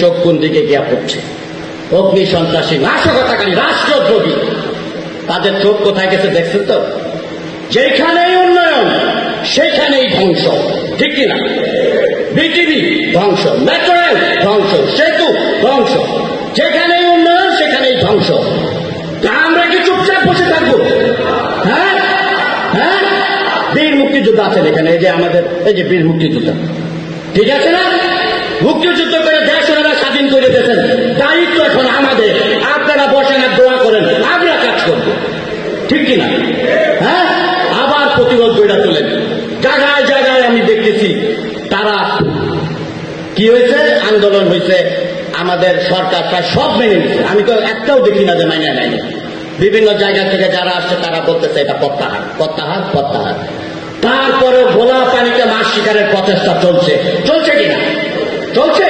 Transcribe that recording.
চোখ কোন দিকে গিয়া পড়ছে। অগ্নি সন্ত্রাসী, নাশকতাকারী, রাষ্ট্রদ্রোহী, তাদের চোখ কোথায় গেছে দেখছেন তো? যেখানেই উন্নয়ন সেখানেই ধ্বংস, ঠিক কিনা? বিটিভি ধ্বংস, মেট্রো রেল ধ্বংস, সেতু ধ্বংস, যেখানেই উন্নয়ন সেখানেই ধ্বংস। তা আমরা কি চুপচাপ বসে থাকবো? হ্যাঁ হ্যাঁ, বীর মুক্তিযোদ্ধা আছেন এখানে, এই যে আমাদের এই যে বীর মুক্তিযোদ্ধা, ঠিক আছে না? মুক্তিযুদ্ধ করে দেশ ওনারা স্বাধীন করে দিয়েছেন, দায়িত্ব এখন আমাদের। আপনারা বসেন আর দোয়া করেন, আমরা কাজ করবো, ঠিক কিনা? হ্যাঁ, আবার প্রতিরোধ গড়ে তোলেন। জায়গায় জায়গায় আমি দেখতেছি তারা কি হয়েছে, আন্দোলন হয়েছে, আমাদের সরকার প্রায় সব মেনে নিচ্ছে। আমি তো একটাও দেখি না যে মাইনে নেয়নি। বিভিন্ন জায়গা থেকে যারা আসছে তারা বলতেছে এটা প্রত্যাহার, প্রত্যাহার, প্রত্যাহার। তারপরে ভোলা পানিতে মাছ শিকারের প্রচেষ্টা চলছে, চলছে কিনা? চলছে।